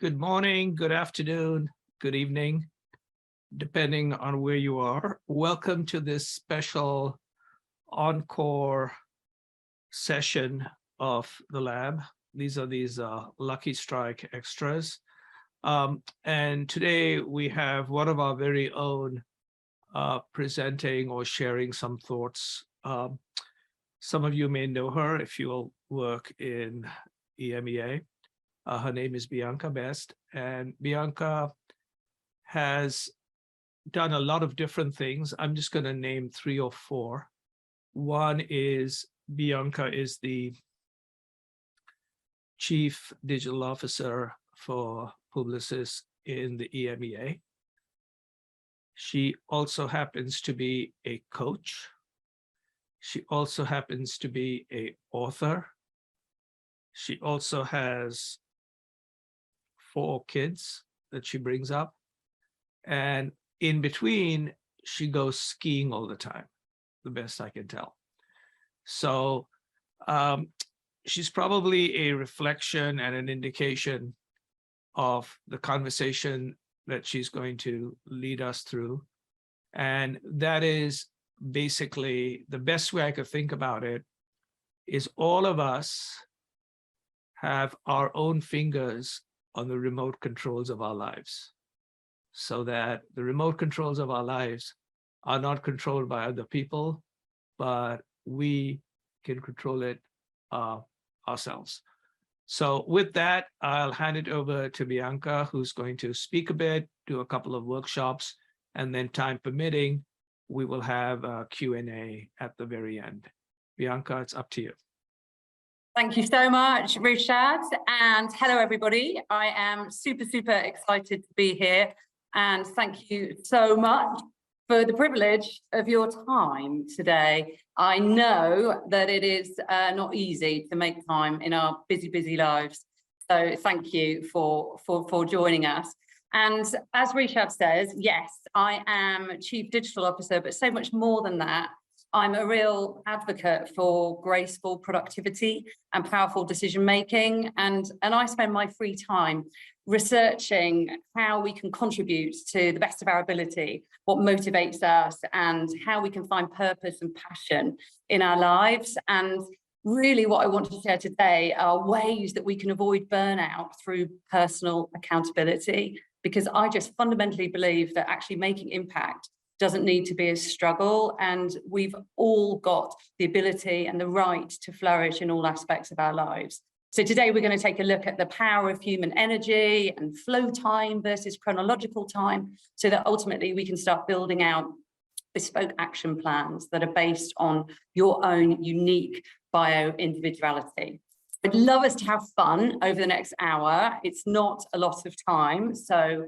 Good morning, good afternoon, good evening, depending on where you are. Welcome to this special encore session of the lab. These are Lucky Strike extras. And today we have one of our very own presenting or sharing some thoughts. Some of you may know her if you'll work in EMEA. Her name is Bianca Best, and Bianca has done a lot of different things. I'm just going to name 3 or 4. One is Bianca is the Chief Digital Officer for Publicis in the EMEA. She also happens to be a coach. She also happens to be an author. She also has 4 kids that she brings up. And in between, she goes skiing all the time, the best I can tell. So she's probably a reflection and an indication of the conversation that she's going to lead us through. And that is basically the best way I could think about it is all of us have our own fingers on the remote controls of our lives, so that the remote controls of our lives are not controlled by other people, but we can control it ourselves. So with that, I'll hand it over to Bianca, who's going to speak a bit, do a couple of workshops, and then time permitting, we will have a Q&A at the very end. Bianca, it's up to you. Thank you so much, Rushad, and hello everybody. I am super excited to be here, and thank you so much for the privilege of your time today. I know that it is not easy to make time in our busy lives, so thank you for joining us. And as Rushad says, yes, I am Chief Digital Officer, but so much more than that. I'm a real advocate for graceful productivity and powerful decision making, and I spend my free time researching how we can contribute to the best of our ability, what motivates us, and how we can find purpose and passion in our lives. And really what I want to share today are ways that we can avoid burnout through personal accountability, because I just fundamentally believe that actually making impact doesn't need to be a struggle, and we've all got the ability and the right to flourish in all aspects of our lives. So today we're going to take a look at the power of human energy and flow time versus chronological time, so that ultimately we can start building out bespoke action plans that are based on your own unique bio-individuality. I'd love us to have fun over the next hour. It's not a lot of time, so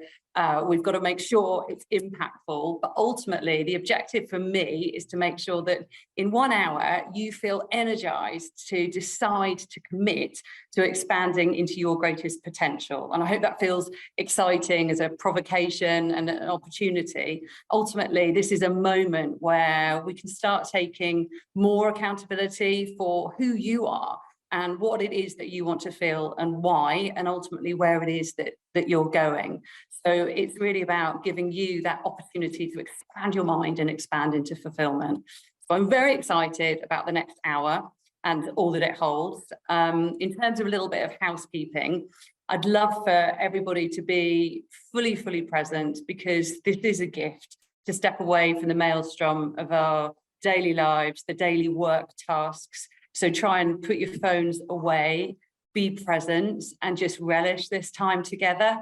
we've got to make sure it's impactful. But ultimately, the objective for me is to make sure that in 1 hour, you feel energized to decide to commit to expanding into your greatest potential. And I hope that feels exciting as a provocation and an opportunity. Ultimately, this is a moment where we can start taking more accountability for who you are and what it is that you want to feel and why, and ultimately where it is that you're going. So it's really about giving you that opportunity to expand your mind and expand into fulfillment. So I'm very excited about the next hour and all that it holds. In terms of a little bit of housekeeping, I'd love for everybody to be fully present, because this is a gift to step away from the maelstrom of our daily lives, the daily work tasks. So try and put your phones away, be present, and just relish this time together.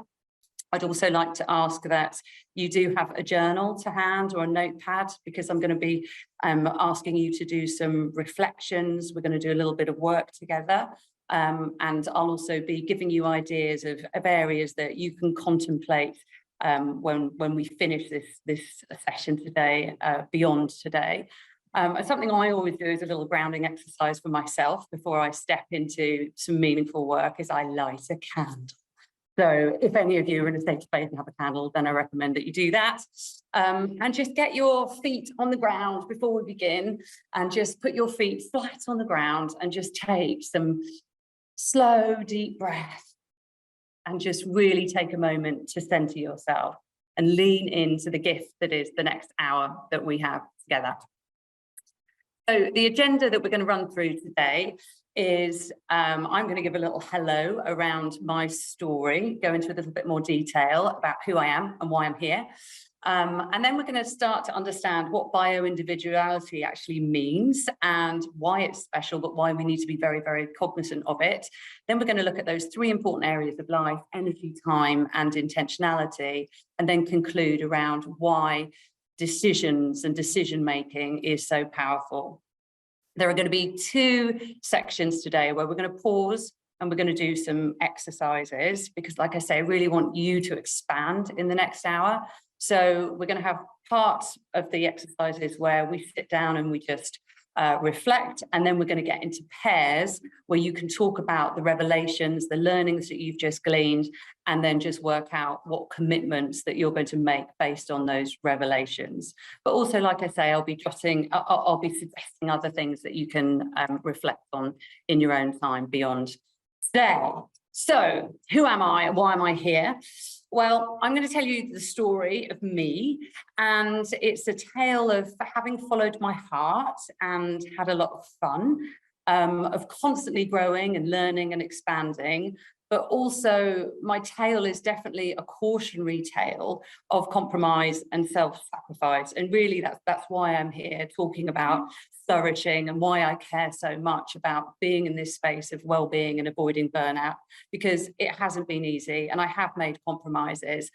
I'd also like to ask that you do have a journal to hand or a notepad, because I'm going to be asking you to do some reflections. We're going to do a little bit of work together. And I'll also be giving you ideas of areas that you can contemplate when we finish this session today, beyond today. And something I always do as a little grounding exercise for myself before I step into some meaningful work is I light a candle. So if any of you are in a safe space and have a candle, then I recommend that you do that. And just get your feet on the ground before we begin, and just put your feet flat on the ground and just take some slow, deep breath. and just really take a moment to center yourself and lean into the gift that is the next hour that we have together. So the agenda that we're going to run through today is I'm going to give a little hello around my story, go into a little bit more detail about who I am and why I'm here. And then we're going to start to understand what bio-individuality actually means and why it's special, but why we need to be very, very cognizant of it. Then we're going to look at those three important areas of life: energy, time, and intentionality, and then conclude around why decisions and decision-making is so powerful. There are going to be two sections today where we're going to pause and we're going to do some exercises, because like I say, I really want you to expand in the next hour. So we're going to have parts of the exercises where we sit down and we just reflect, and then we're going to get into pairs where you can talk about the revelations, the learnings that you've just gleaned, and then just work out what commitments that you're going to make based on those revelations. But also, like I say, I'll be suggesting other things that you can reflect on in your own time beyond today. So who am I? Why am I here? Well, I'm going to tell you the story of me, and it's a tale of having followed my heart and had a lot of fun, of constantly growing and learning and expanding. But also my tale is definitely a cautionary tale of compromise and self-sacrifice. And really that's why I'm here talking about flourishing and why I care so much about being in this space of well-being and avoiding burnout, because it hasn't been easy and I have made compromises.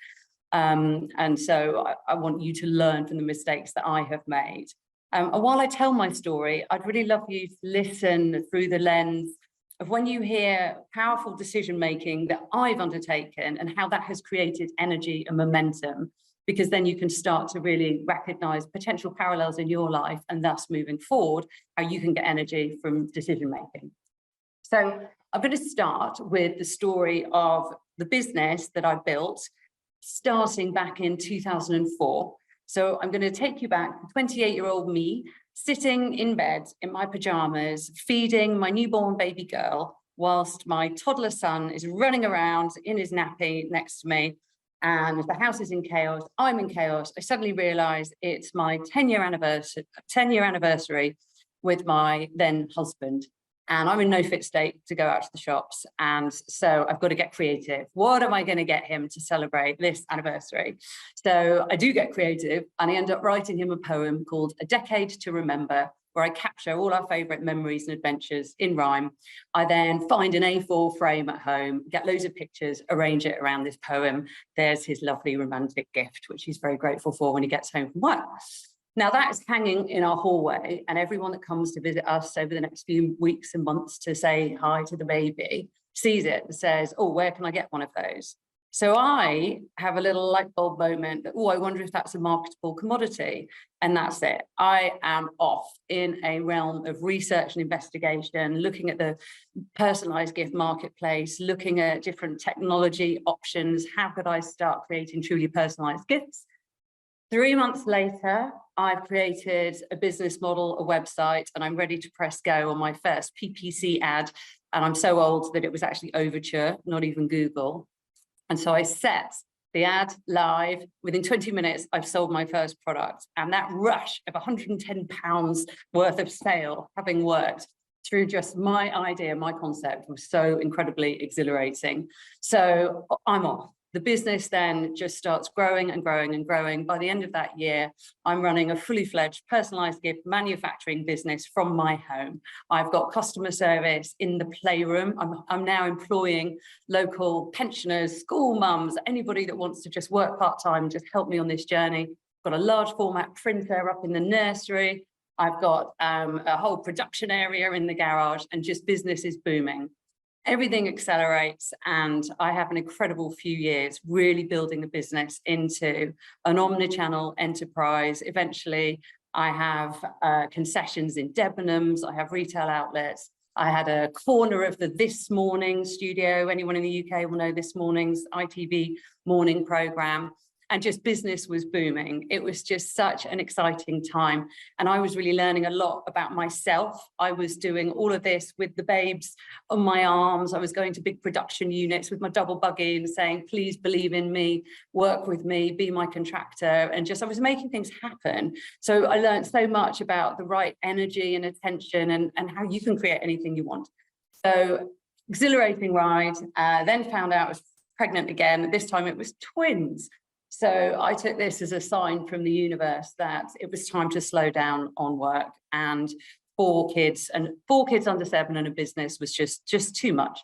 And so I want you to learn from the mistakes that I have made. And while I tell my story, I'd really love you to listen through the lens of when you hear powerful decision-making that I've undertaken and how that has created energy and momentum, because then you can start to really recognize potential parallels in your life, and thus moving forward, how you can get energy from decision-making. So I'm going to start with the story of the business that I built starting back in 2004. So I'm going to take you back, 28-year-old me, sitting in bed in my pajamas, feeding my newborn baby girl, whilst my toddler son is running around in his nappy next to me, and the house is in chaos, I'm in chaos. I suddenly realize it's my 10-year anniversary with my then husband, and I'm in no fit state to go out to the shops. And so I've got to get creative. What am I going to get him to celebrate this anniversary? So I do get creative, and I end up writing him a poem called A Decade to Remember, where I capture all our favorite memories and adventures in rhyme. I then find an A4 frame at home, get loads of pictures, arrange it around this poem. There's his lovely romantic gift, which he's very grateful for when he gets home from work. Now that is hanging in our hallway, and everyone that comes to visit us over the next few weeks and months to say hi to the baby sees it and says, oh, where can I get one of those? So I have a little light bulb moment that, oh, I wonder if that's a marketable commodity. And that's it. I am off in a realm of research and investigation, looking at the personalized gift marketplace, looking at different technology options. How could I start creating truly personalized gifts? 3 months later, I've created a business model, a website, and I'm ready to press go on my first PPC ad. And I'm so old that it was actually Overture, not even Google. And so I set the ad live. Within 20 minutes, I've sold my first product. And that rush of £110 worth of sale, having worked through just my idea, my concept, was so incredibly exhilarating. So I'm off. The business then just starts growing and growing and growing. By the end of that year, I'm running a fully fledged personalized gift manufacturing business from my home. I've got customer service in the playroom. I'm now employing local pensioners, school mums, anybody that wants to just work part-time and just help me on this journey. I've got a large format printer up in the nursery. I've got a whole production area in the garage, and just business is booming. Everything accelerates, and I have an incredible few years really building the business into an omnichannel enterprise. Eventually, I have concessions in Debenhams, I have retail outlets. I had a corner of the This Morning studio. Anyone in the UK will know This Morning's ITV morning programme. and just business was booming. It was just such an exciting time. And I was really learning a lot about myself. I was doing all of this with the babes on my arms. I was going to big production units with my double buggy and saying, please believe in me, work with me, be my contractor. And just, I was making things happen. So I learned so much about the right energy and attention and how you can create anything you want. So exhilarating ride, then found out I was pregnant again. This time it was twins. So I took this as a sign from the universe that it was time to slow down on work, and 4 kids under 7 and a business was just too much.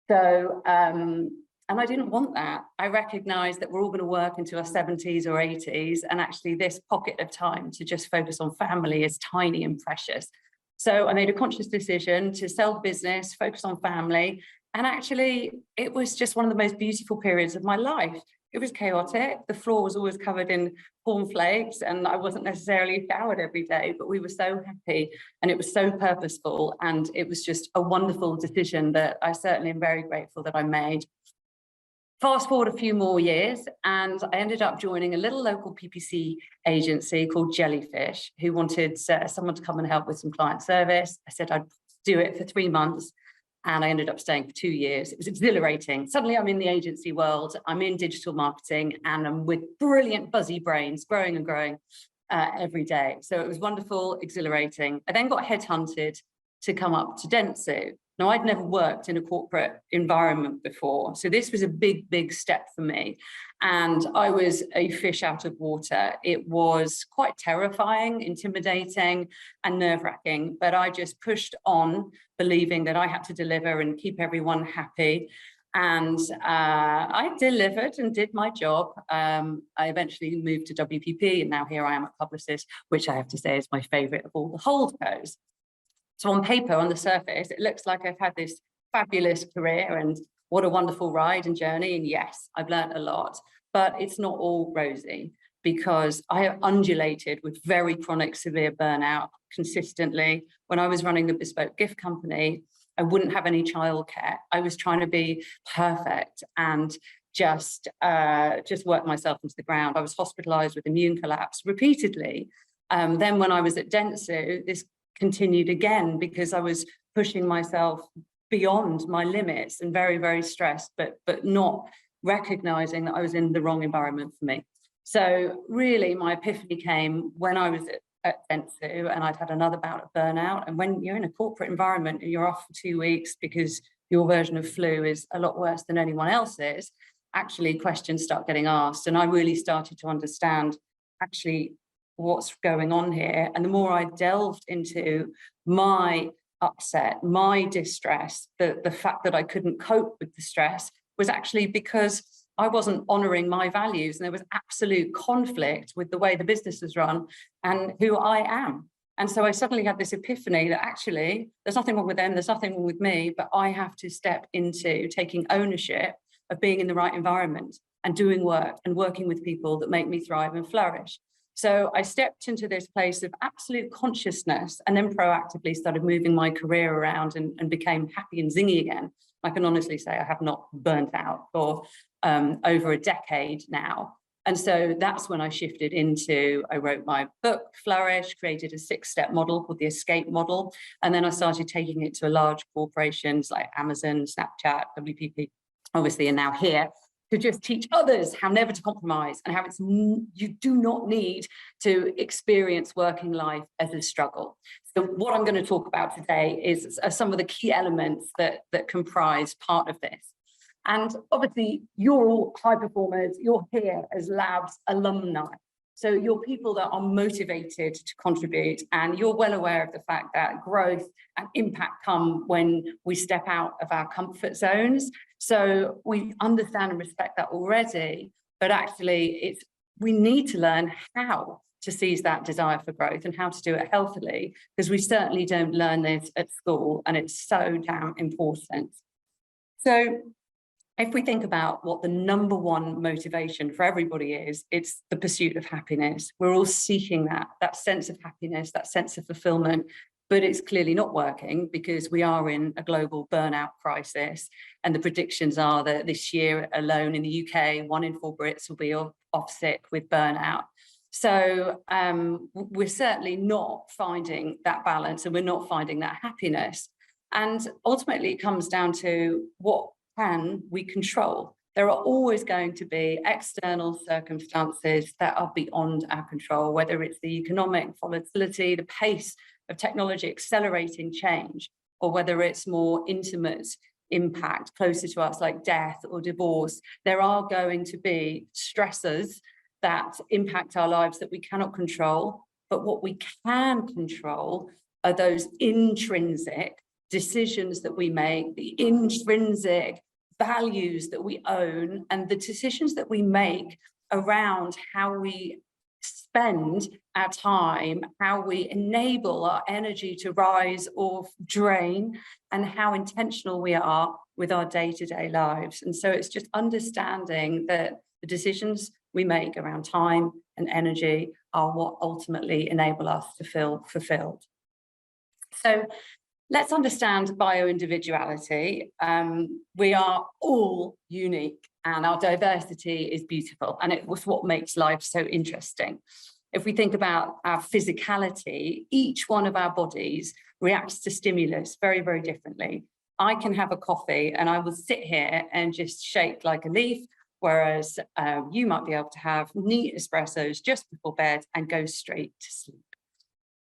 So, and I didn't want that. I recognized that we're all going to work into our 70s or 80s, and actually this pocket of time to just focus on family is tiny and precious. So I made a conscious decision to sell the business, focus on family. And actually, it was just one of the most beautiful periods of my life. It was chaotic. The floor was always covered in cornflakes, and I wasn't necessarily showered every day, but we were so happy and it was so purposeful. And it was just a wonderful decision that I certainly am very grateful that I made. Fast forward a few more years, and I ended up joining a little local PPC agency called Jellyfish, who wanted someone to come and help with some client service. I said I'd do it for 3 months, and I ended up staying for 2 years. It was exhilarating. Suddenly I'm in the agency world, I'm in digital marketing, and I'm with brilliant buzzy brains, growing and growing every day. So it was wonderful, exhilarating. I then got headhunted to come up to Dentsu. Now, I'd never worked in a corporate environment before, so this was a big, big step for me. And I was a fish out of water. It was quite terrifying, intimidating, and nerve-wracking, but I just pushed on, believing that I had to deliver and keep everyone happy. And I delivered and did my job. I eventually moved to WPP, and now here I am at Publicis, which I have to say is my favorite of all the holdcos. So on paper, on the surface, it looks like I've had this fabulous career and what a wonderful ride and journey. And yes, I've learned a lot, but it's not all rosy, because I have undulated with very chronic, severe burnout consistently. When I was running the bespoke gift company, I wouldn't have any childcare. I was trying to be perfect and just work myself into the ground. I was hospitalized with immune collapse repeatedly. Then when I was at Dentsu, this continued again, because I was pushing myself beyond my limits and very, very stressed, but not recognizing that I was in the wrong environment for me. So really my epiphany came when I was at Dentsu, and I'd had another bout of burnout. And when you're in a corporate environment and you're off for 2 weeks because your version of flu is a lot worse than anyone else's, actually questions start getting asked. And I really started to understand actually what's going on here. And the more I delved into my upset, my distress, the fact that I couldn't cope with the stress was actually because I wasn't honoring my values, and there was absolute conflict with the way the business is run and who I am. And so I suddenly had this epiphany that actually there's nothing wrong with them, there's nothing wrong with me, but I have to step into taking ownership of being in the right environment and doing work and working with people that make me thrive and flourish. So I stepped into this place of absolute consciousness, and then proactively started moving my career around and became happy and zingy again. I can honestly say I have not burnt out for over a decade now. And so that's when I shifted into, I wrote my book, Flourish, created a 6-step model called the Escape model. And then I started taking it to large corporations like Amazon, Snapchat, WPP, obviously, and now here, to just teach others how never to compromise and how you do not need to experience working life as a struggle. So what I'm going to talk about today is some of the key elements that comprise part of this. And obviously, you're all high performers, you're here as Labs alumni. So you're people that are motivated to contribute, and you're well aware of the fact that growth and impact come when we step out of our comfort zones. So we understand and respect that already, but actually we need to learn how to seize that desire for growth and how to do it healthily, because we certainly don't learn this at school, and it's so damn important. So if we think about what the number one motivation for everybody is, it's the pursuit of happiness. We're all seeking that sense of happiness, that sense of fulfillment. but it's clearly not working because we are in a global burnout crisis. And the predictions are that this year alone in the UK, 1 in 4 Brits will be off sick with burnout. So we're certainly not finding that balance, and we're not finding that happiness. And ultimately, it comes down to what can we control? There are always going to be external circumstances that are beyond our control, whether it's the economic volatility, the pace of technology accelerating change, or whether it's more intimate impact closer to us like death or divorce. There are going to be stressors that impact our lives that we cannot control, but what we can control are those intrinsic decisions that we make, the intrinsic values that we own, and the decisions that we make around how we spend our time, how we enable our energy to rise or drain, and how intentional we are with our day-to-day lives. And so it's just understanding that the decisions we make around time and energy are what ultimately enable us to feel fulfilled. So let's understand bioindividuality. We are all unique, and our diversity is beautiful, and it was what makes life so interesting. If we think about our physicality, each one of our bodies reacts to stimulus very, very differently. I can have a coffee and I will sit here and just shake like a leaf, whereas you might be able to have neat espressos just before bed and go straight to sleep.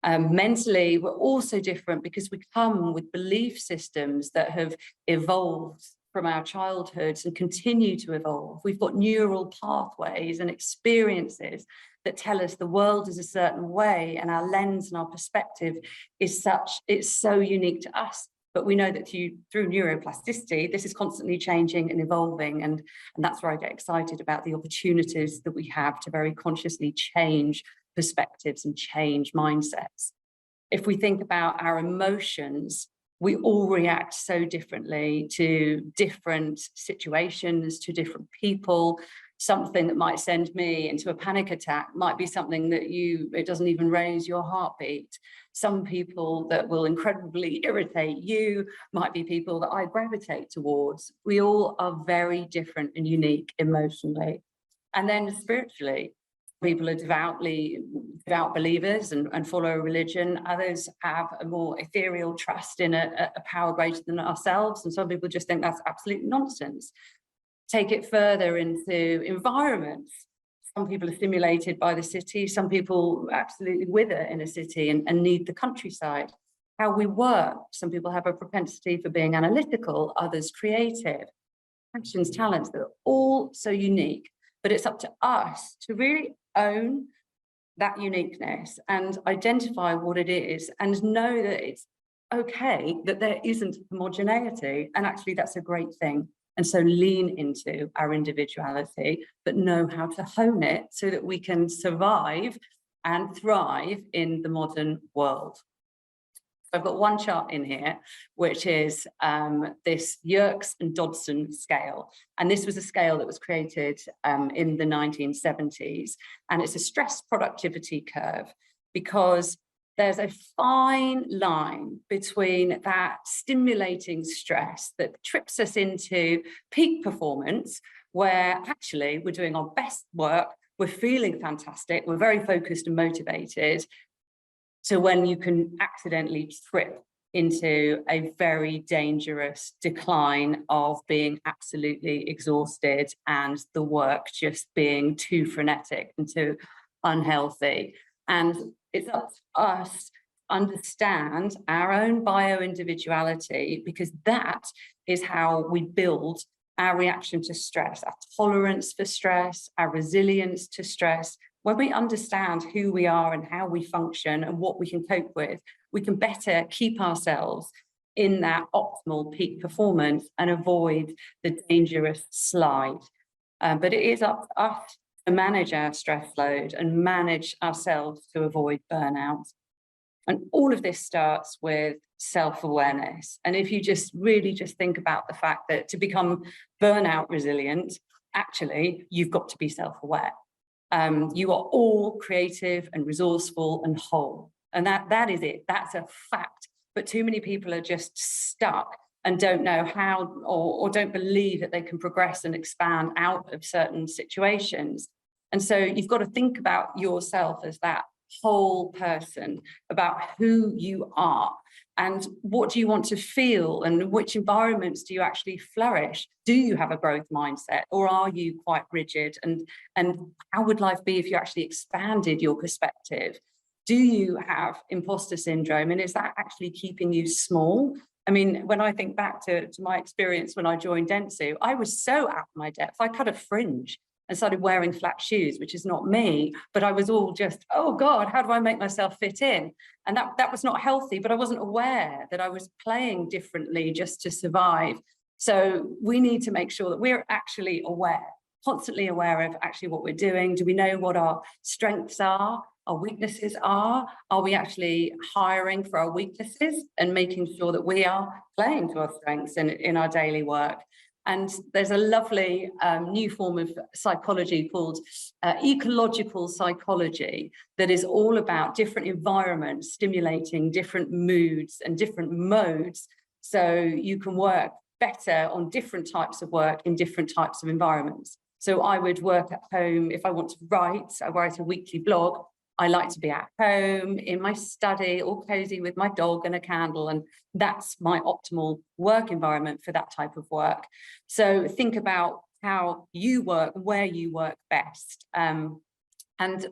Mentally, we're also different because we come with belief systems that have evolved from our childhoods and continue to evolve. We've got neural pathways and experiences that tell us the world is a certain way, and our lens and our perspective is such, it's so unique to us. But we know that through neuroplasticity, this is constantly changing and evolving. And that's where I get excited about the opportunities that we have to very consciously change perspectives and change mindsets. If we think about our emotions, we all react so differently to different situations, to different people. Something that might send me into a panic attack might be something that it doesn't even raise your heartbeat. Some people that will incredibly irritate you might be people that I gravitate towards. We all are very different and unique emotionally. And then spiritually, people are devout believers and follow a religion. Others have a more ethereal trust in a power greater than ourselves. And some people just think that's absolute nonsense. Take it further into environments. Some people are stimulated by the city. Some people absolutely wither in a city and need the countryside. How we work. Some people have a propensity for being analytical, others creative. Passions, talents, they're all so unique. But it's up to us to really own that uniqueness and identify what it is and know that it's okay that there isn't homogeneity. And actually, that's a great thing. And so lean into our individuality, but know how to hone it so that we can survive and thrive in the modern world. So I've got one chart in here, which is this Yerkes and Dodson scale. And this was a scale that was created in the 1970s. And it's a stress productivity curve because there's a fine line between that stimulating stress that trips us into peak performance, where actually we're doing our best work, we're feeling fantastic, we're very focused and motivated, to when you can accidentally trip into a very dangerous decline of being absolutely exhausted and the work just being too frenetic and too unhealthy. And it's up to us to understand our own bio-individuality, because that is how we build our reaction to stress, our tolerance for stress, our resilience to stress. When we understand who we are and how we function and what we can cope with, we can better keep ourselves in that optimal peak performance and avoid the dangerous slide. But it is up to us to manage our stress load and manage ourselves to avoid burnout. And all of this starts with self-awareness. And if you just really think about the fact that to become burnout resilient, actually, you've got to be self-aware. You are all creative and resourceful and whole. And that is it. That's a fact. But too many people are just stuck and don't know how, or don't believe that they can progress and expand out of certain situations. And so you've got to think about yourself as that whole person, about who you are and what do you want to feel and which environments do you actually flourish. Do you have a growth mindset, or are you quite rigid? And how would life be if you actually expanded your perspective? Do you have imposter syndrome, and is that actually keeping you small? I mean, when I think back to my experience when I joined Dentsu, I was so out of my depth. I cut a fringe and started wearing flat shoes, which is not me, but I was all just, oh God, how do I make myself fit in? And that was not healthy, but I wasn't aware that I was playing differently just to survive. So we need to make sure that we're actually aware, constantly aware of actually what we're doing. Do we know what our strengths are? Our weaknesses are? Are we actually hiring for our weaknesses and making sure that we are playing to our strengths in our daily work? And there's a lovely new form of psychology called ecological psychology that is all about different environments stimulating different moods and different modes, so you can work better on different types of work in different types of environments. So I would work at home if I want to write. I write a weekly blog. I like to be at home in my study, all cozy with my dog and a candle, and that's my optimal work environment for that type of work. So think about how you work, where you work best, and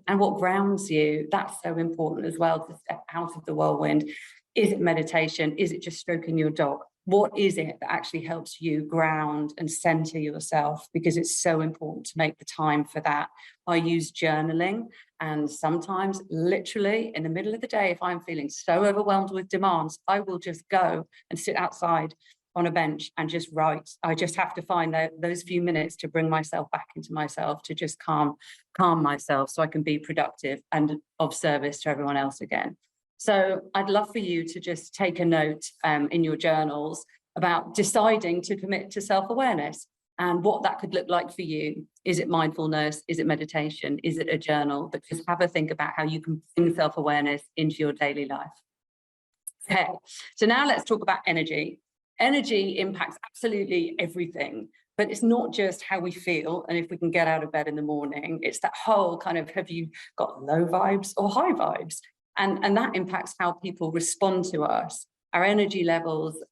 what grounds you. That's so important as well, to step out of the whirlwind. Is it meditation? Is it just stroking your dog? What is it that actually helps you ground and center yourself? Because it's so important to make the time for that. I use journaling, and sometimes literally in the middle of the day, if I'm feeling so overwhelmed with demands, I will just go and sit outside on a bench and just write. I just have to find those few minutes to bring myself back into myself, to just calm myself so I can be productive and of service to everyone else again. So I'd love for you to just take a note in your journals about deciding to commit to self-awareness and what that could look like for you. Is it mindfulness? Is it meditation? Is it a journal? But just have a think about how you can bring self-awareness into your daily life. Okay, so now let's talk about energy. Energy impacts absolutely everything, but it's not just how we feel and if we can get out of bed in the morning. It's that whole kind of, have you got low vibes or high vibes? And that impacts how people respond to us. Our energy levels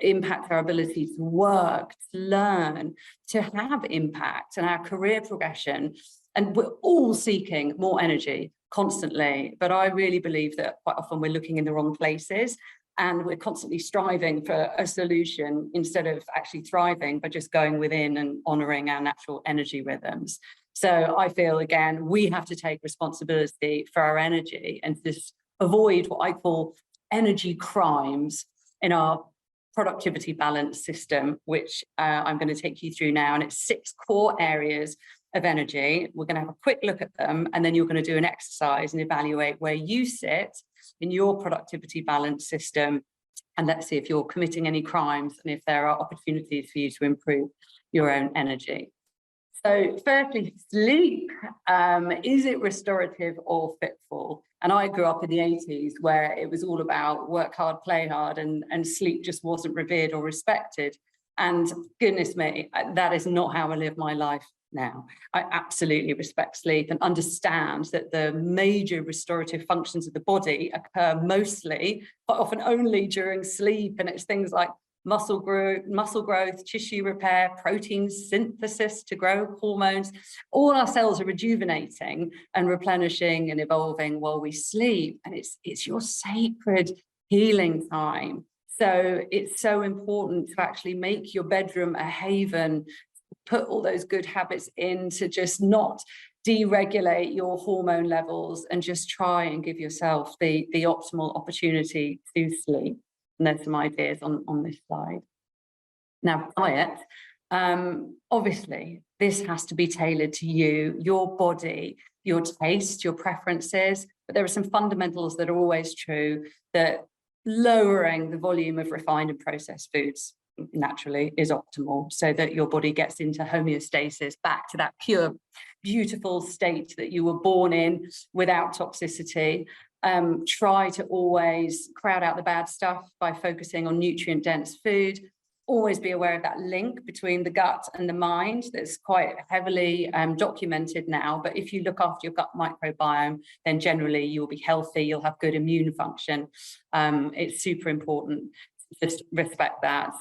impact our ability to work, to learn, to have impact, and our career progression. And we're all seeking more energy constantly. But I really believe that quite often we're looking in the wrong places, and we're constantly striving for a solution instead of actually thriving by just going within and honoring our natural energy rhythms. So I feel, again, we have to take responsibility for our energy and just avoid what I call energy crimes in our productivity balance system, which I'm going to take you through now. And it's 6 core areas of energy. We're going to have a quick look at them, and then you're going to do an exercise and evaluate where you sit in your productivity balance system. And let's see if you're committing any crimes and if there are opportunities for you to improve your own energy. So firstly, sleep. Is it restorative or fitful? And I grew up in the 80s where it was all about work hard, play hard, and sleep just wasn't revered or respected. And goodness me, that is not how I live my life now. I absolutely respect sleep and understand that the major restorative functions of the body occur mostly, but often only during sleep. And it's things like muscle growth, tissue repair, protein synthesis to grow, hormones. All our cells are rejuvenating and replenishing and evolving while we sleep. And it's your sacred healing time. So it's so important to actually make your bedroom a haven, put all those good habits in to just not deregulate your hormone levels, and just try and give yourself the optimal opportunity to sleep. And there's some ideas on this slide. Now, diet. Obviously, this has to be tailored to you, your body, your taste, your preferences. But there are some fundamentals that are always true, that lowering the volume of refined and processed foods naturally is optimal, so that your body gets into homeostasis, back to that pure, beautiful state that you were born in without toxicity. Try to always crowd out the bad stuff by focusing on nutrient-dense food. Always be aware of that link between the gut and the mind that's quite heavily documented now. But if you look after your gut microbiome, then generally you'll be healthy, you'll have good immune function. It's super important. Just respect that.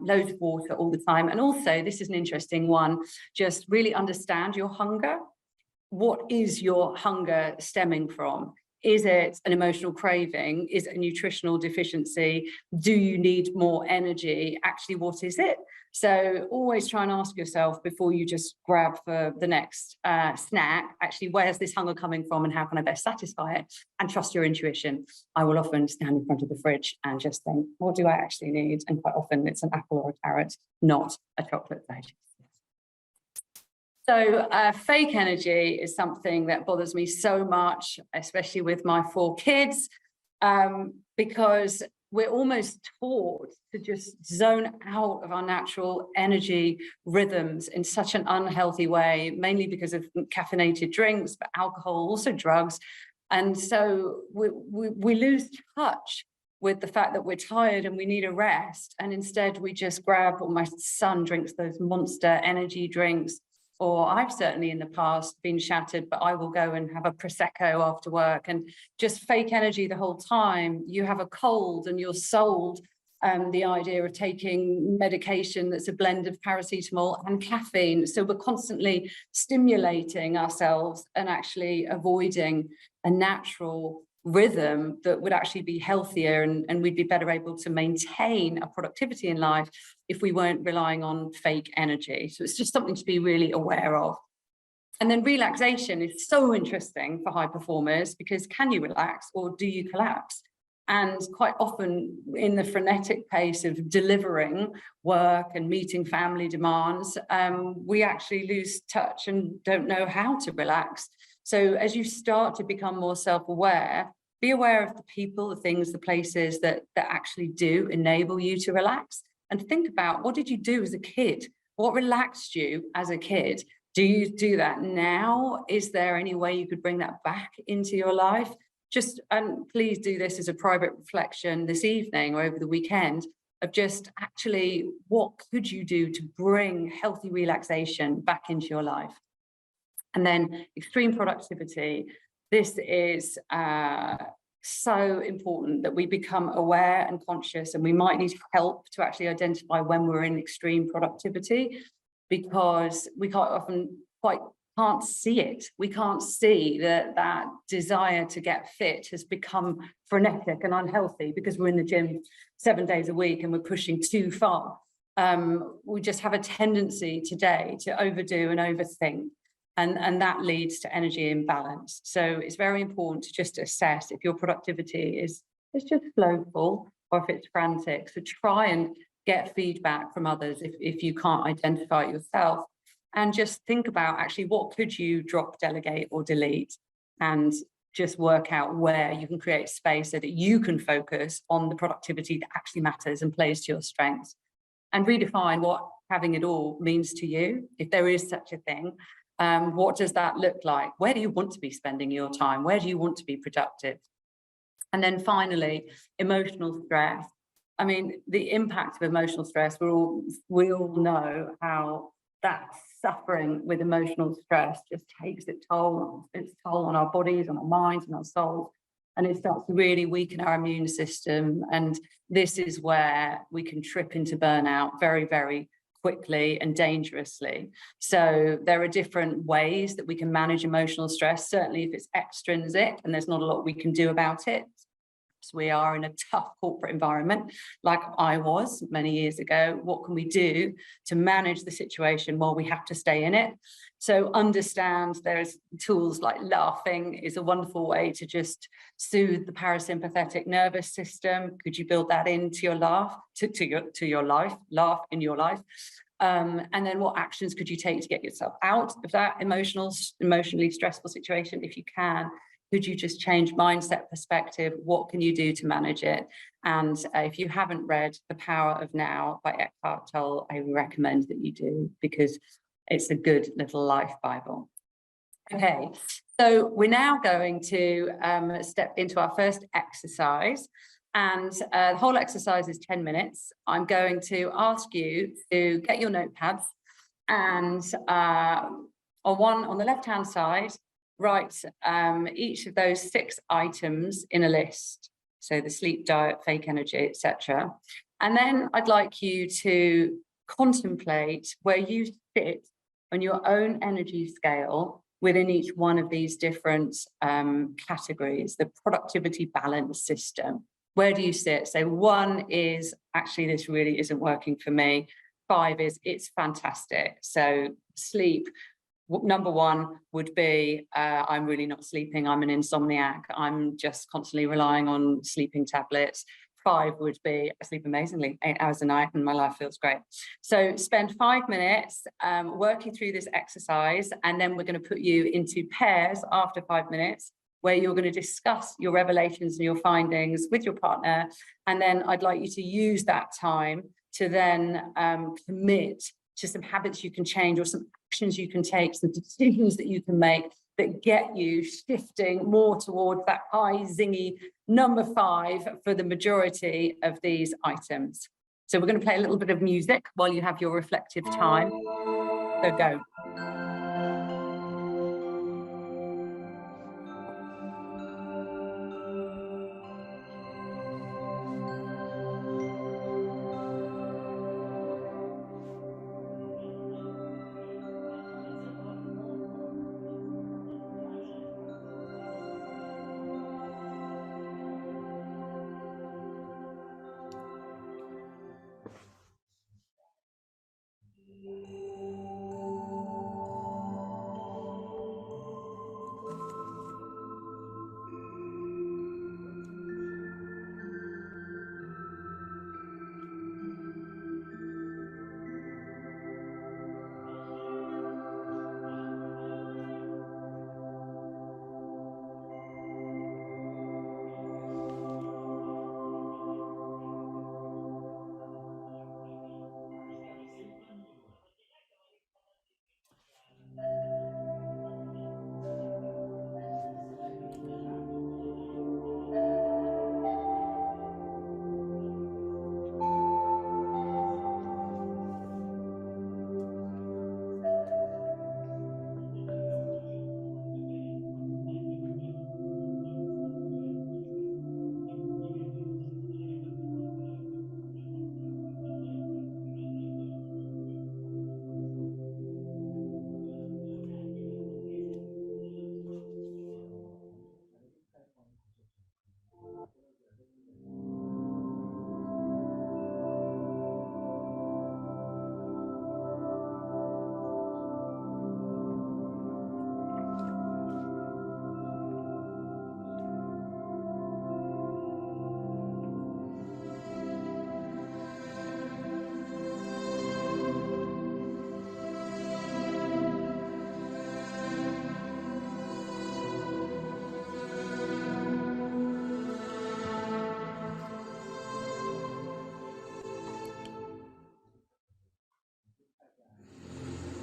Loads of water all the time. And also, this is an interesting one, just really understand your hunger. What is your hunger stemming from? Is it an emotional craving? Is it a nutritional deficiency? Do you need more energy? Actually, what is it? So always try and ask yourself before you just grab for the next snack, actually, where's this hunger coming from and how can I best satisfy it? And trust your intuition. I will often stand in front of the fridge and just think, what do I actually need? And quite often it's an apple or a carrot, not a chocolate veg. So fake energy is something that bothers me so much, especially with my 4 kids, because we're almost taught to just zone out of our natural energy rhythms in such an unhealthy way, mainly because of caffeinated drinks, but alcohol, also drugs. And so we lose touch with the fact that we're tired and we need a rest. And instead we just grab, or my son drinks those monster energy drinks. Or I've certainly in the past been shattered, but I will go and have a Prosecco after work and just fake energy the whole time. You have a cold and you're sold the idea of taking medication that's a blend of paracetamol and caffeine. So we're constantly stimulating ourselves and actually avoiding a natural rhythm that would actually be healthier, and we'd be better able to maintain a productivity in life if we weren't relying on fake energy. So it's just something to be really aware of. And then relaxation is so interesting for high performers, because can you relax or do you collapse? And quite often in the frenetic pace of delivering work and meeting family demands, we actually lose touch and don't know how to relax. So as you start to become more self-aware, be aware of the people, the things, the places that actually do enable you to relax. And think about, what did you do as a kid? What relaxed you as a kid? Do you do that now? Is there any way you could bring that back into your life? And please do this as a private reflection this evening or over the weekend, of just actually, what could you do to bring healthy relaxation back into your life? And then extreme productivity. This is so important that we become aware and conscious, and we might need help to actually identify when we're in extreme productivity, because we can't see it. We can't see that desire to get fit has become frenetic and unhealthy because we're in the gym 7 days a week and we're pushing too far. We just have a tendency today to overdo and overthink. And that leads to energy imbalance. So it's very important to just assess if your productivity is just flowful or if it's frantic. So try and get feedback from others if you can't identify it yourself. And just think about actually what could you drop, delegate or delete, and just work out where you can create space so that you can focus on the productivity that actually matters and plays to your strengths. And redefine what having it all means to you, if there is such a thing. What does that look like? Where do you want to be spending your time? Where do you want to be productive? And then finally, emotional stress. I mean, the impact of emotional stress, we all know how that suffering with emotional stress just takes its toll on our bodies, on our minds, and our souls. And it starts to really weaken our immune system. And this is where we can trip into burnout very, very quickly and dangerously. So there are different ways that we can manage emotional stress, certainly if it's extrinsic and there's not a lot we can do about it. So we are in a tough corporate environment, like I was many years ago. What can we do to manage the situation while we have to stay in it? So understand there's tools like laughing is a wonderful way to just soothe the parasympathetic nervous system. Could you build that into your laugh, to your life, laugh in your life? And then what actions could you take to get yourself out of that emotionally stressful situation if you can? Could you just change mindset, perspective? What can you do to manage it? And if you haven't read The Power of Now by Eckhart Tolle, I recommend that you do, because it's a good little life Bible. Okay, so we're now going to step into our first exercise, and the whole exercise is 10 minutes. I'm going to ask you to get your notepads and on the left-hand side, write each of those 6 items in a list. So the sleep, diet, fake energy, etc. And then I'd like you to contemplate where you sit on your own energy scale within each one of these different categories, the productivity balance system. Where do you sit? So 1 is, actually, this really isn't working for me. 5 is, it's fantastic. So sleep, number 1 would be, I'm really not sleeping, I'm an insomniac, I'm just constantly relying on sleeping tablets. 5 would be, I sleep amazingly, 8 hours a night and my life feels great. So spend 5 minutes working through this exercise, and then we're going to put you into pairs after 5 minutes, where you're going to discuss your revelations and your findings with your partner. And then I'd like you to use that time to then commit to some habits you can change, or some actions you can take, some decisions that you can make that get you shifting more towards that high zingy number 5 for the majority of these items. So we're going to play a little bit of music while you have your reflective time. So go.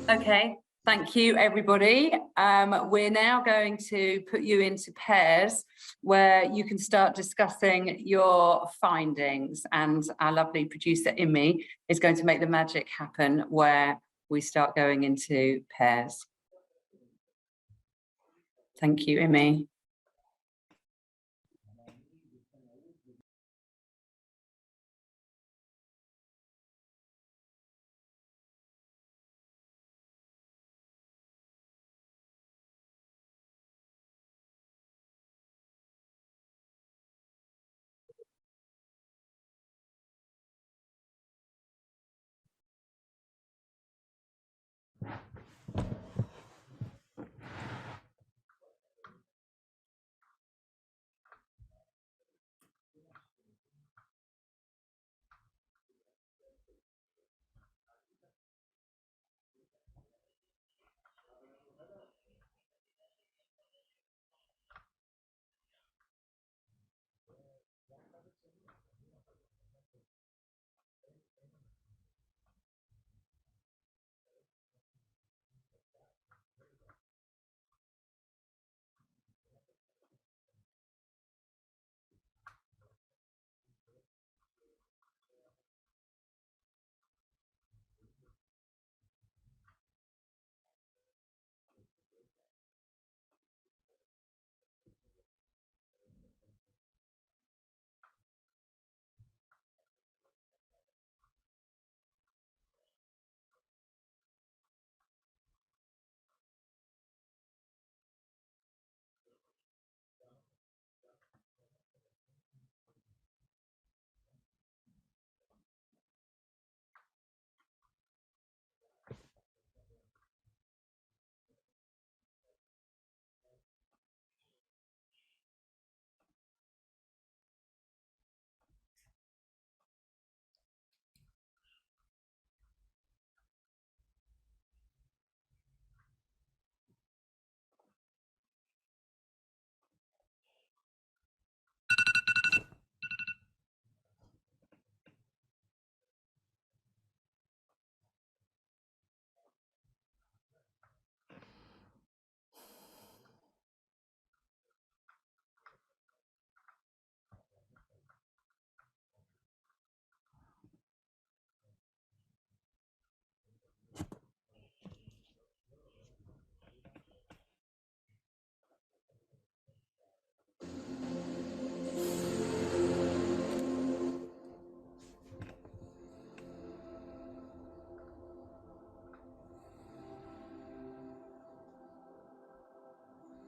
Okay, thank you, everybody. We're now going to put you into pairs where you can start discussing your findings, and our lovely producer, Imi, is going to make the magic happen where we start going into pairs. Thank you, Imi.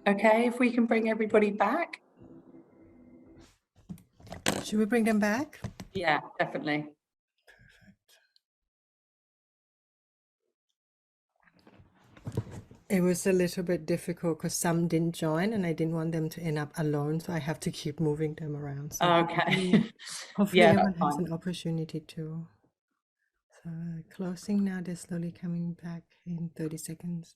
Okay, if we can bring everybody back. Should we bring them back? Yeah, definitely. It was a little bit difficult because some didn't join and I didn't want them to end up alone, so I have to keep moving them around. So Okay. hopefully Yeah, everyone that's has fine. an opportunity to. So closing now, they're slowly coming back in 30 seconds.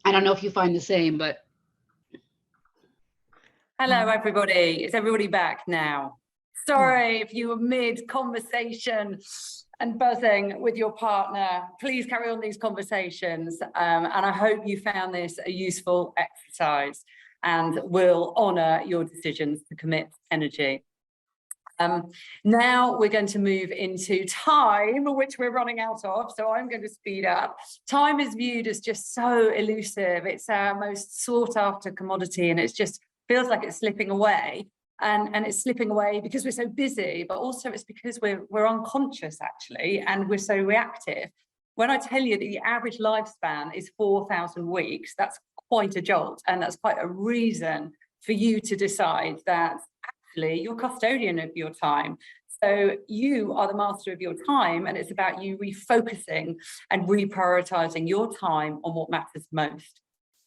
I don't know if you find the same, but. Hello, everybody. Is everybody back now? Sorry if you were mid-conversation and buzzing with your partner. Please carry on these conversations. And I hope you found this a useful exercise and will honour your decisions to commit energy. Now we're going to move into time, which we're running out of, so I'm going to speed up. Time is viewed as just so elusive. It's our most sought after commodity, and it's just feels like it's slipping away. And it's slipping away because we're so busy, but also it's because we're unconscious actually, and we're so reactive. When I tell you that the average lifespan is 4,000 weeks, that's quite a jolt, and that's quite a reason for you to decide that you're custodian of your time. So you are the master of your time, and it's about you refocusing and reprioritizing your time on what matters most.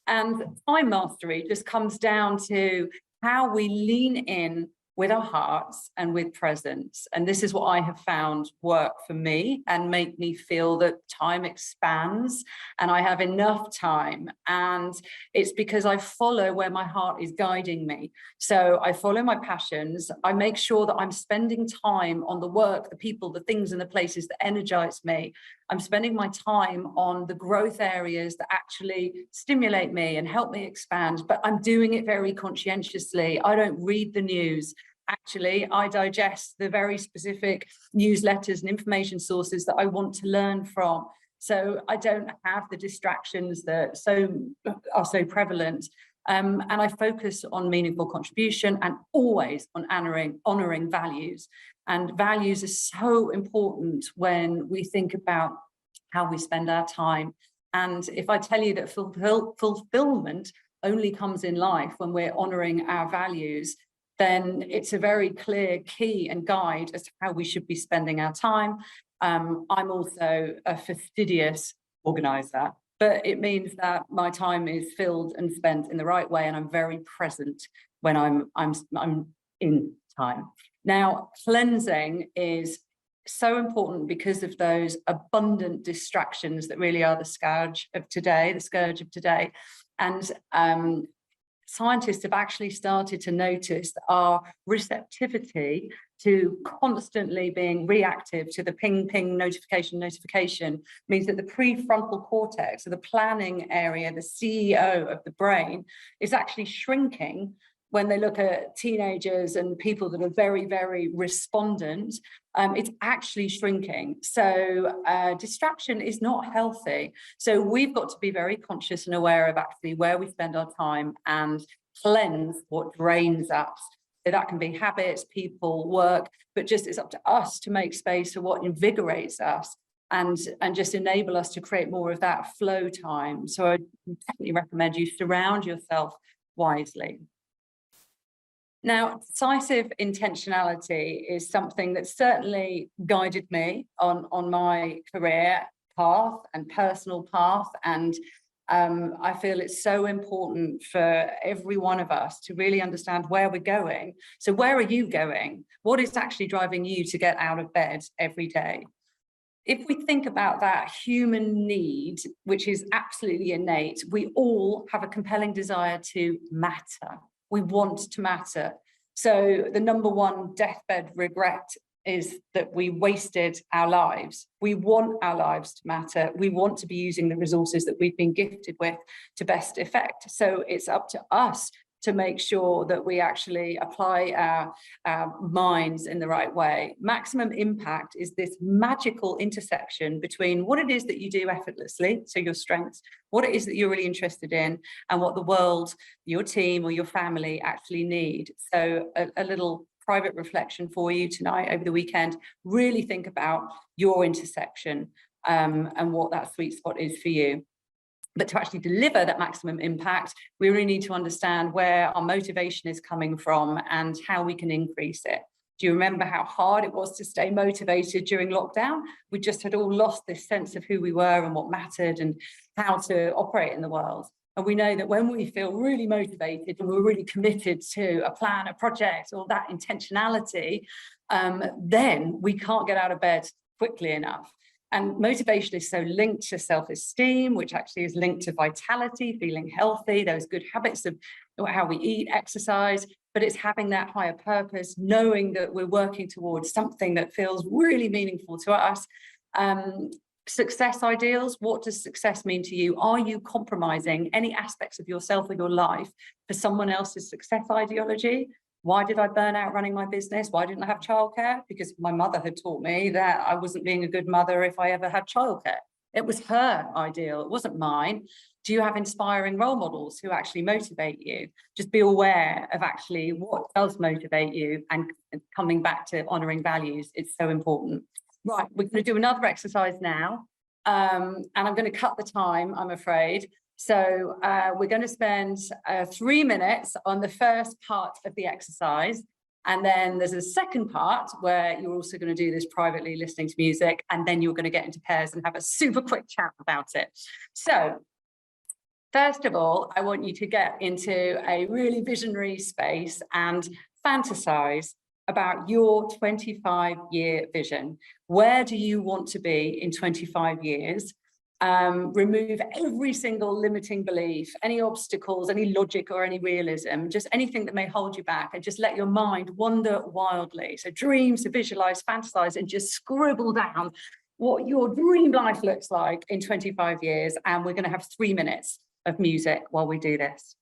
And time mastery just comes down to how we lean in with our hearts and with presence. And this is what I have found work for me and make me feel that time expands and I have enough time. And it's because I follow where my heart is guiding me. So I follow my passions. I make sure that I'm spending time on the work, the people, the things and the places that energize me. I'm spending my time on the growth areas that actually stimulate me and help me expand, but I'm doing it very conscientiously. I don't read the news. Actually, I digest the very specific newsletters and information sources that I want to learn from. So I don't have the distractions that are so prevalent. And I focus on meaningful contribution and always on honoring values. And values are so important when we think about how we spend our time. And if I tell you that fulfillment only comes in life when we're honoring our values, then it's a very clear key and guide as to how we should be spending our time. I'm also a fastidious organizer, but it means that my time is filled and spent in the right way, and I'm very present when I'm in time. Now, cleansing is so important because of those abundant distractions that really are the scourge of today. And scientists have actually started to notice that our receptivity to constantly being reactive to the ping, ping, notification means that the prefrontal cortex, or the planning area, the CEO of the brain, is actually shrinking when they look at teenagers and people that are very, very respondent. It's actually shrinking. So distraction is not healthy. So we've got to be very conscious and aware of actually where we spend our time and cleanse what drains us. So that can be habits, people, work, but just it's up to us to make space for what invigorates us and just enable us to create more of that flow time. So I definitely recommend you surround yourself wisely. Now, decisive intentionality is something that certainly guided me on my career path and personal path. And I feel it's so important for every one of us to really understand where we're going. So where are you going? What is actually driving you to get out of bed every day? if we think about that human need, which is absolutely innate, we all have a compelling desire to matter. We want to matter. So the number one deathbed regret is that we wasted our lives. We want our lives to matter. We want to be using the resources that we've been gifted with to best effect. So it's up to us to make sure that we actually apply our minds in the right way. Maximum impact is this magical intersection between what it is that you do effortlessly, so your strengths, what it is that you're really interested in, and what the world, your team or your family actually need. So a little private reflection for you tonight over the weekend. Really think about your intersection and what that sweet spot is for you. But to actually deliver that maximum impact, we really need to understand where our motivation is coming from and how we can increase it. Do you remember how hard it was to stay motivated during lockdown? We just had all lost this sense of who we were and what mattered and how to operate in the world. And we know that when we feel really motivated and we're really committed to a plan, a project, or that intentionality, then we can't get out of bed quickly enough. And motivation is so linked to self-esteem, which actually is linked to vitality, feeling healthy, those good habits of how we eat, exercise, but it's having that higher purpose, knowing that we're working towards something that feels really meaningful to us. Success ideals, what does success mean to you? Are you compromising any aspects of yourself or your life for someone else's success ideology? Why did I burn out running my business? Why didn't I have childcare? Because my mother had taught me that I wasn't being a good mother if I ever had childcare. It was her ideal, it wasn't mine. Do you have inspiring role models who actually motivate you? Just be aware of actually what does motivate you, and coming back to honouring values, it's so important. Right, we're going to do another exercise now, and I'm going to cut the time, I'm afraid. So we're going to spend 3 minutes on the first part of the exercise. And then there's a second part where you're also going to do this privately, listening to music. And then you're going to get into pairs and have a super quick chat about it. So first of all, I want you to get into a really visionary space and fantasize about your 25-year vision. Where do you want to be in 25 years? Remove every single limiting belief, any obstacles, any logic or any realism, just anything that may hold you back, and just let your mind wander wildly. So dream, to visualize, fantasize, and just scribble down what your dream life looks like in 25 years. And we're going to have 3 minutes of music while we do this.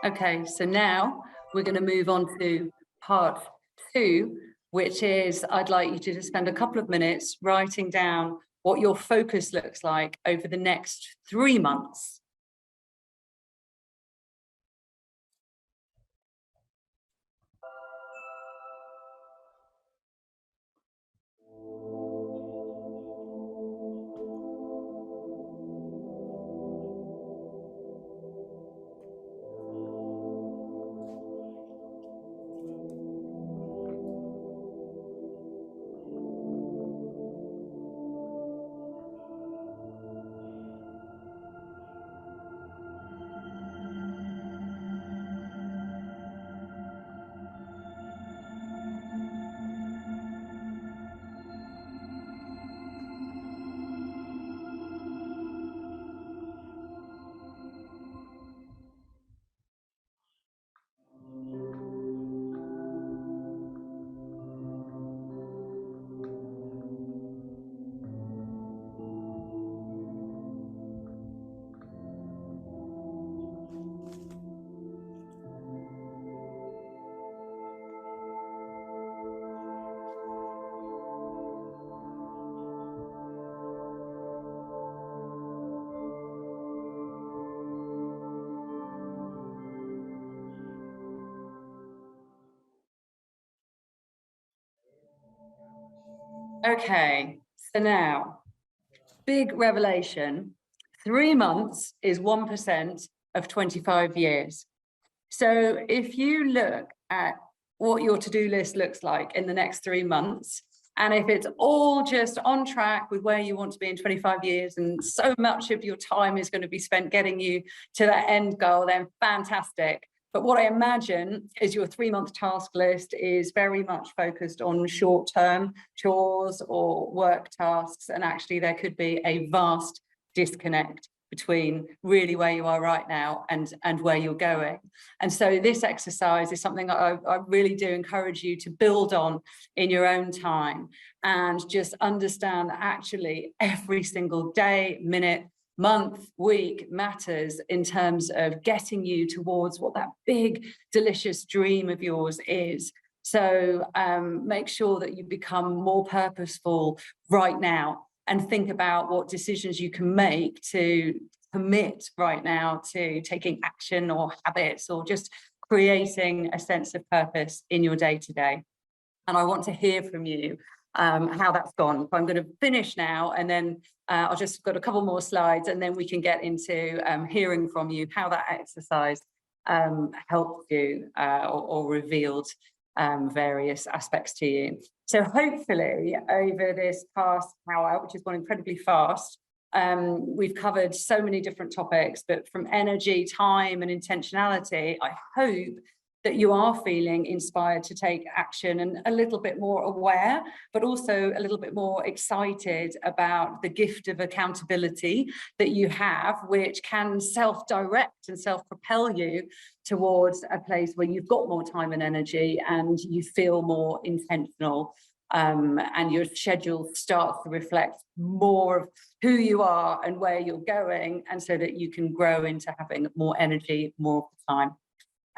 Okay, so now we're going to move on to part 2, which is I'd like you to just spend a couple of minutes writing down what your focus looks like over the next 3 months. Okay, so now, big revelation. 3 months is 1% of 25 years. So if you look at what your to-do list looks like in the next 3 months, and if it's all just on track with where you want to be in 25 years, and so much of your time is going to be spent getting you to that end goal, then fantastic. But what I imagine is your 3-month task list is very much focused on short-term chores or work tasks. And actually there could be a vast disconnect between really where you are right now and where you're going. And so this exercise is something I really do encourage you to build on in your own time, and just understand that actually every single day, minute, month, week matters in terms of getting you towards what that big, delicious dream of yours is. So make sure that you become more purposeful right now, and think about what decisions you can make to commit right now to taking action or habits, or just creating a sense of purpose in your day to day. And I want to hear from you how that's gone. I'm going to finish now, and then I'll just got a couple more slides, and then we can get into hearing from you how that exercise helped you or revealed various aspects to you. So hopefully over this past hour, which has gone incredibly fast, we've covered so many different topics, but from energy, time and intentionality, I hope that you are feeling inspired to take action and a little bit more aware, but also a little bit more excited about the gift of accountability that you have, which can self-direct and self-propel you towards a place where you've got more time and energy and you feel more intentional, and your schedule starts to reflect more of who you are and where you're going, and so that you can grow into having more energy more of the time.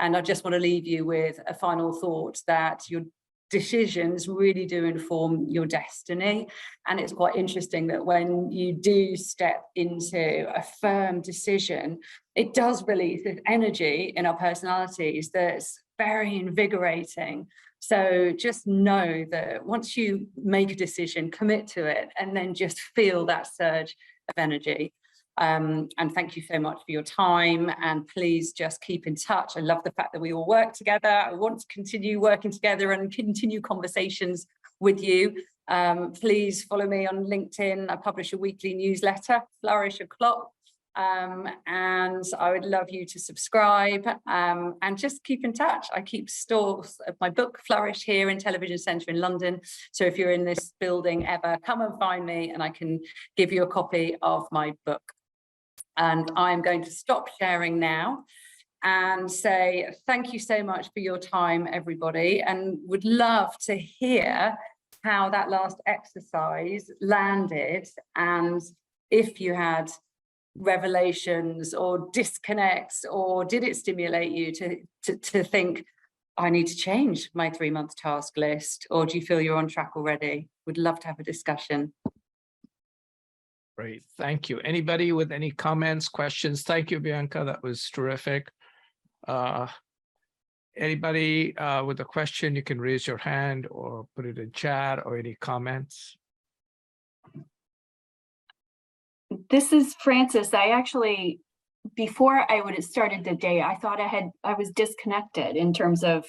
And I just want to leave you with a final thought that your decisions really do inform your destiny. And it's quite interesting that when you do step into a firm decision, it does release this energy in our personalities that's very invigorating. So just know that once you make a decision, commit to it, and then just feel that surge of energy. And thank you so much for your time, and please just keep in touch. I love the fact that we all work together. I want to continue working together and continue conversations with you. Please follow me on LinkedIn. I publish a weekly newsletter, Flourish O'Clock, and I would love you to subscribe, and just keep in touch. I keep stores of my book Flourish here in Television Centre in London, so if you're in this building ever, come and find me and I can give you a copy of my book. And I'm going to stop sharing now and say thank you so much for your time, everybody, and would love to hear how that last exercise landed, and if you had revelations or disconnects, or did it stimulate you to think, I need to change my 3-month task list, or do you feel you're on track already? Would love to have a discussion. Great, thank you. Anybody with any comments, questions? Thank you, Bianca, that was terrific. Anybody with a question, you can raise your hand or put it in chat, or any comments. This is Frances. I actually, before I would have started the day, I thought I was disconnected in terms of,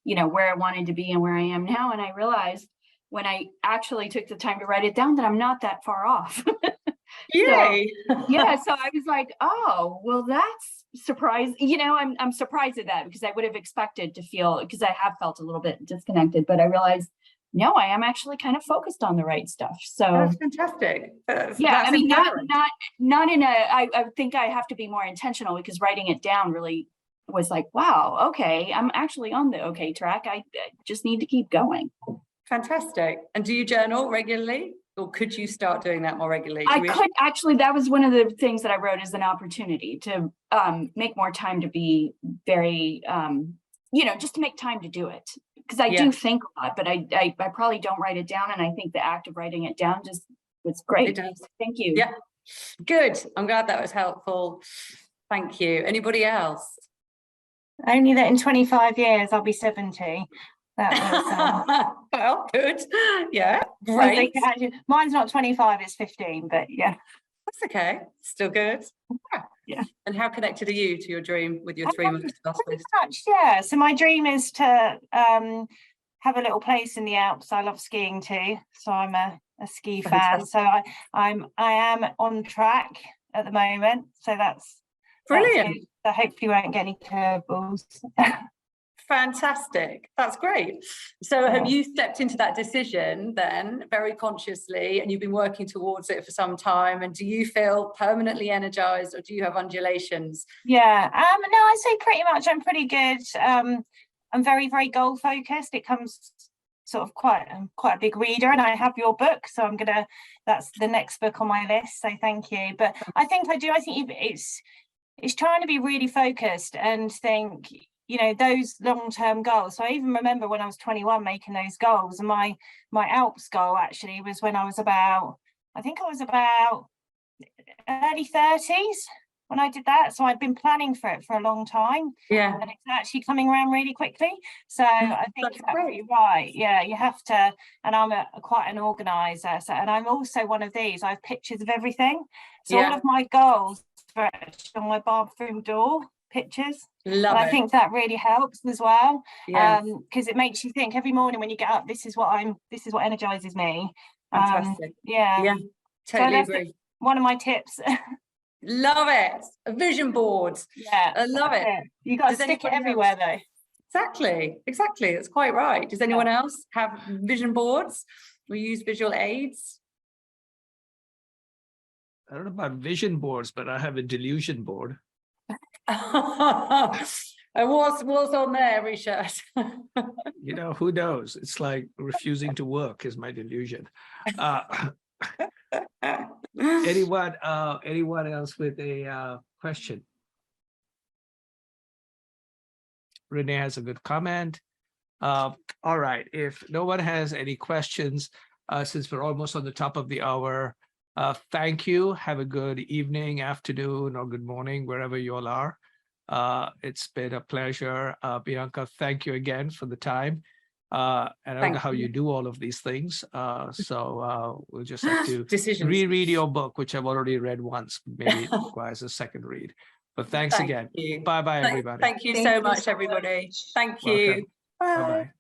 where I wanted to be and where I am now. And I realized when I actually took the time to write it down that I'm not that far off. Yay! So, yeah, so I was like, oh, well, that's surprising. I'm surprised at that, because I would have expected to feel, because I have felt a little bit disconnected, but I realized, no, I am actually kind of focused on the right stuff. So that's fantastic. Yeah, I mean, not in a, I think I have to be more intentional, because writing it down really was like, wow, okay, I'm actually on the okay track. I just need to keep going. Fantastic. And do you journal regularly, or could you start doing that more regularly? I could actually, that was one of the things that I wrote as an opportunity to make more time to be very, just to make time to do it. Because I do think a lot, but I probably don't write it down. And I think the act of writing it down just was great. It does. Thank you. Yeah, good. I'm glad that was helpful. Thank you. Anybody else? Only that in 25 years, I'll be 70. That was, Well, good. Yeah, I think great. actually, mine's not 25, it's 15, but yeah. That's okay. Still good. Yeah. And how connected are you to your dream with your 3 months to Pretty much, yeah. So my dream is to have a little place in the Alps. I love skiing too, so I'm a ski fan. So I am on track at the moment. So that's Brilliant. good. So hopefully we won't get any curveballs. Fantastic. That's great. So have you stepped into that decision then very consciously, and you've been working towards it for some time? And do you feel permanently energized, or do you have undulations? Yeah. No, I say pretty much I'm pretty good. I'm very, very goal focused. It comes sort of I'm quite a big reader, and I have your book, so that's the next book on my list. So thank you. But I think it's trying to be really focused and think, you know, those long-term goals. So I even remember when I was 21 making those goals, and my Alps goal actually was when I was about early 30s when I did that. So I'd been planning for it for a long time. Yeah. And it's actually coming around really quickly. So I think That's you're great. absolutely right. Yeah, you have to, and I'm quite an organizer. So, and I'm also one of these, I have pictures of everything. So all of my goals are actually on my bathroom door, pictures. Love and it. I think that really helps as well. Yeah. Because it makes you think every morning when you get up, this is what energizes me. Fantastic. Yeah. Yeah, totally that's agree. one of my tips. Love it. A vision board. Yeah, I love it. You got to Does stick it anybody everywhere though. Exactly. That's quite right. Does anyone else have vision boards? We use visual aids. I don't know about vision boards, but I have a delusion board. And what's on there, Richard? You know, who knows? It's like refusing to work is my delusion. Anyone else with a question? Renee has a good comment. All right, if no one has any questions, since we're almost on the top of the hour, thank you. Have a good evening, afternoon, or good morning, wherever you all are. It's been a pleasure. Bianca, thank you again for the time. And I don't know how you do all of these things. So we'll just have to reread your book, which I've already read once. Maybe it requires a second read. But thanks again. Bye-bye, everybody. Thank you so much, everybody. Thank you. Bye-bye.